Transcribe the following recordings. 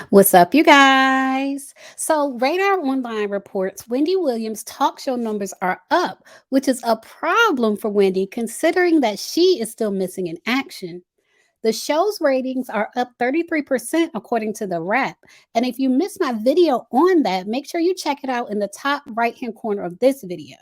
What's up, you guys? So, Radar Online reports Wendy Williams' talk show numbers are up, which is a problem for Wendy considering that she is still missing in action. The show's ratings are up 33% according to the Wrap. And if you missed my video on that, make sure you check it out in the top right hand corner of this video.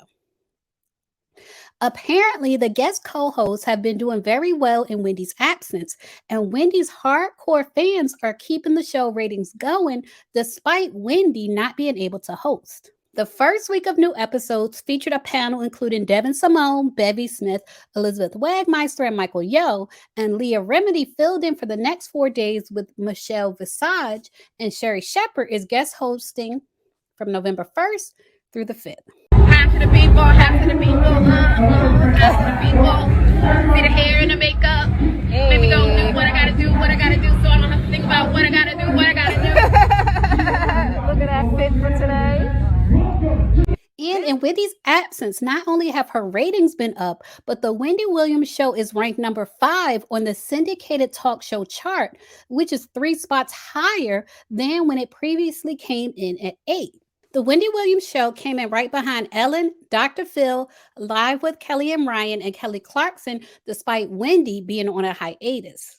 Apparently, the guest co hosts have been doing very well in Wendy's absence, and Wendy's hardcore fans are keeping the show ratings going despite Wendy not being able to host. The first week of new episodes featured a panel including Devin Simone, Bevy Smith, Elizabeth Wagmeister, and Michael Yo, and Leah Remini filled in for the next 4 days with Michelle Visage, and Sherry Shepard is guest hosting from November 1st through the 5th. Half of the people, half of the people, half of the people. See the hair and the makeup. Let me go do what I gotta do, what I gotta do. So I don't have to think about what I gotta do, what I gotta do. Look at that fit for today. And in Wendy's absence, not only have her ratings been up, but the Wendy Williams show is ranked number 5 on the syndicated talk show chart, which is 3 spots higher than when it previously came in at 8. The Wendy Williams show came in right behind Ellen, Dr. Phil, Live with Kelly and Ryan, and Kelly Clarkson, despite Wendy being on a hiatus.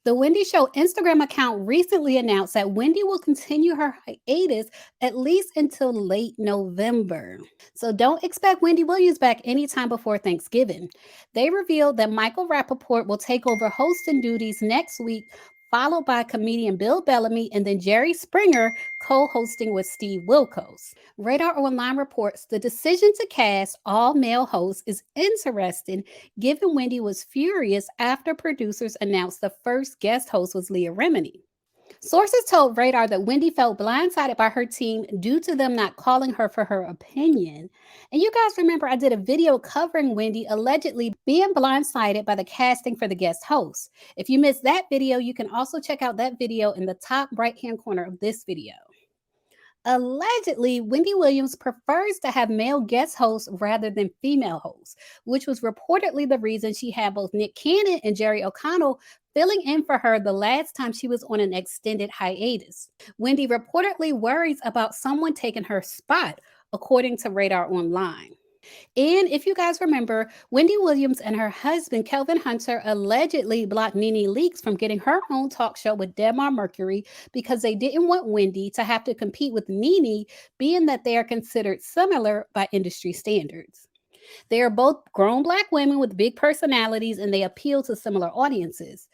The Wendy Show Instagram account recently announced that Wendy will continue her hiatus at least until late November. So don't expect Wendy Williams back anytime before Thanksgiving. They revealed that Michael Rappaport will take over hosting duties next week, followed by comedian Bill Bellamy and then Jerry Springer co-hosting with Steve Wilkos. Radar Online reports the decision to cast all male hosts is interesting, given Wendy was furious after producers announced the first guest host was Leah Remini. Sources told Radar that Wendy felt blindsided by her team due to them not calling her for her opinion. And you guys remember I did a video covering Wendy allegedly being blindsided by the casting for the guest host. If you missed that video, you can also check out that video in the top right-hand corner of this video. Allegedly, Wendy Williams prefers to have male guest hosts rather than female hosts, which was reportedly the reason she had both Nick Cannon and Jerry O'Connell filling in for her the last time she was on an extended hiatus. Wendy reportedly worries about someone taking her spot, according to Radar Online. And if you guys remember, Wendy Williams and her husband, Kelvin Hunter, allegedly blocked Nene Leakes from getting her own talk show with Debmar Mercury because they didn't want Wendy to have to compete with Nene, being that they are considered similar by industry standards. They are both grown Black women with big personalities and they appeal to similar audiences.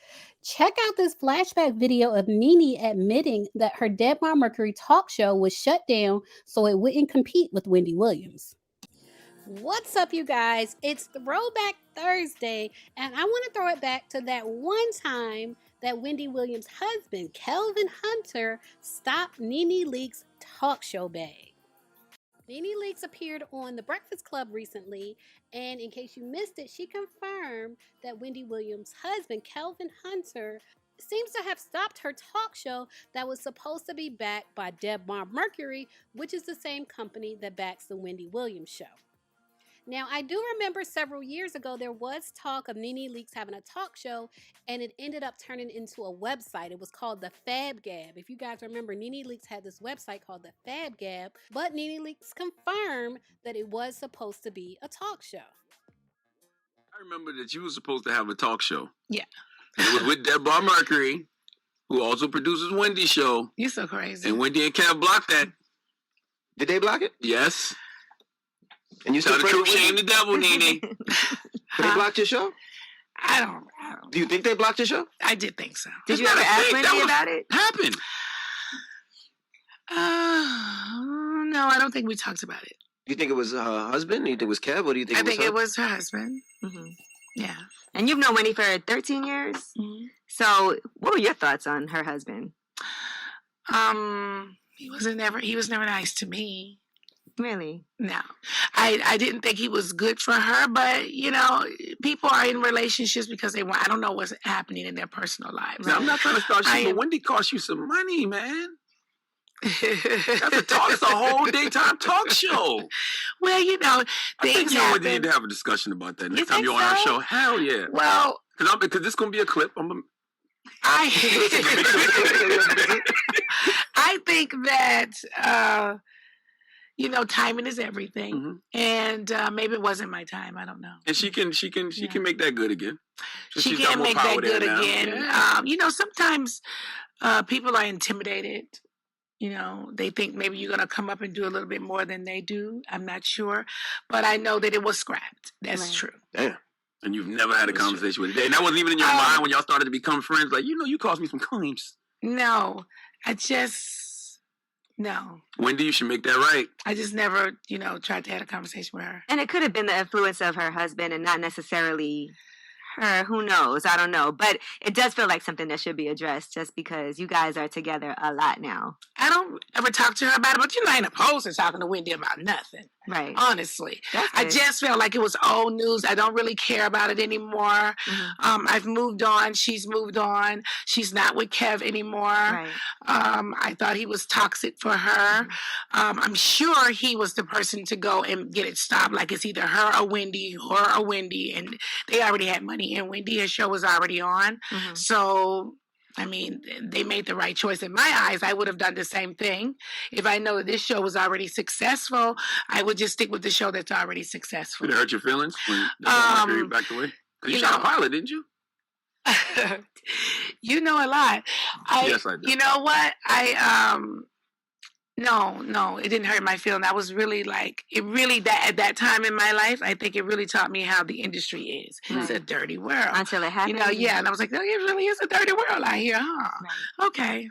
Check out this flashback video of Nene admitting that her Debmar Mercury talk show was shut down so it wouldn't compete with Wendy Williams. What's up, you guys? It's Throwback Thursday, and I want to throw it back to that one time that Wendy Williams' husband, Kelvin Hunter, stopped Nene Leakes' talk show bag. Nene Leakes appeared on The Breakfast Club recently, and in case you missed it, she confirmed that Wendy Williams' husband, Kelvin Hunter, seems to have stopped her talk show that was supposed to be backed by Debmar Mercury, which is the same company that backs the Wendy Williams show. Now, I do remember several years ago, there was talk of Nene Leakes having a talk show, and it ended up turning into a website. It was called the Fab Gab. If you guys remember, Nene Leakes had this website called the Fab Gab, but Nene Leakes confirmed that it was supposed to be a talk show. I remember that you were supposed to have a talk show. Yeah. And it was with Debmar Mercury, who also produces Wendy's show. You're so crazy. And Wendy and Kev blocked that. Did they block it? Yes. And you Tell still the truth, friends shame with the devil, Nene. But they blocked your show? I don't. Do you think they blocked your show? I did think so. Did you ever ask Wendy about it? Happened. No, I don't think we talked about it. Do you think it was her husband? Do you think it was Kev? Or do you think I it was think her? it was her husband. Mm-hmm. Yeah. And you've known Wendy for 13 years? Mm-hmm. So what were your thoughts on her husband? He was never nice to me. Really? No. I didn't think he was good for her, but, you know, people are in relationships because they want, I don't know what's happening in their personal lives. Now, I'm not trying to start shit, but Wendy cost you some money, man. That's a whole daytime talk show. Well, you know, I think things you and Wendy happen. need to have a discussion about that next You time think you're on our so? show. Hell yeah. Well, Because this is going to be a clip. that timing is everything, Mhm. and maybe it wasn't my time. I don't know. And she can make that good again. So She she's got can more make power that there good now. again. Yeah. Sometimes people are intimidated. They think maybe you're going to come up and do a little bit more than they do. I'm not sure. But I know that it was scrapped. That's Right. true. Damn. And you've never had a That's true. conversation with it. And that wasn't even in your mind when y'all started to become friends. Like, you caused me some claims. No. No. Wendy, you should make that right. I just never, tried to have a conversation with her. And it could have been the influence of her husband and not necessarily her. Who knows? I don't know. But it does feel like something that should be addressed just because you guys are together a lot now. I don't ever talk to her about it, but I ain't opposed to talking to Wendy about nothing. Right. Honestly. That's I good. just felt like it was old news. I don't really care about it anymore. Mhm. I've moved on. She's moved on. She's not with Kev anymore. Right. I thought he was toxic for her. I'm sure he was the person to go and get it stopped. Like it's either her or Wendy, and they already had money. And Wendy, her show was already on. Mhm. So, I mean, they made the right choice. In my eyes, I would have done the same thing. If I know that this show was already successful, I would just stick with the show that's already successful. Did it hurt your feelings when the period backed away? Because you shot a pilot, didn't you? You know a lot. Yes, I do. You know what? No, it didn't hurt my feeling. I was really at that time in my life, I think it really taught me how the industry is. Right. It's a dirty world. Until it happened. And I was like, no, it really is a dirty world out here, huh? Right. Okay.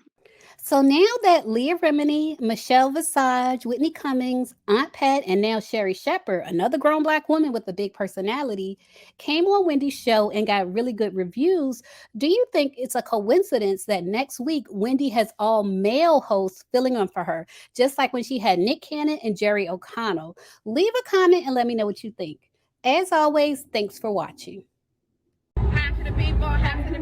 So now that Leah Remini, Michelle Visage, Whitney Cummings, Aunt Pat, and now Sherry Shepherd, another grown Black woman with a big personality, came on Wendy's show and got really good reviews, do you think it's a coincidence that next week Wendy has all male hosts filling in for her, just like when she had Nick Cannon and Jerry O'Connell? Leave a comment and let me know what you think. As always, thanks for watching. Half of the people, half of the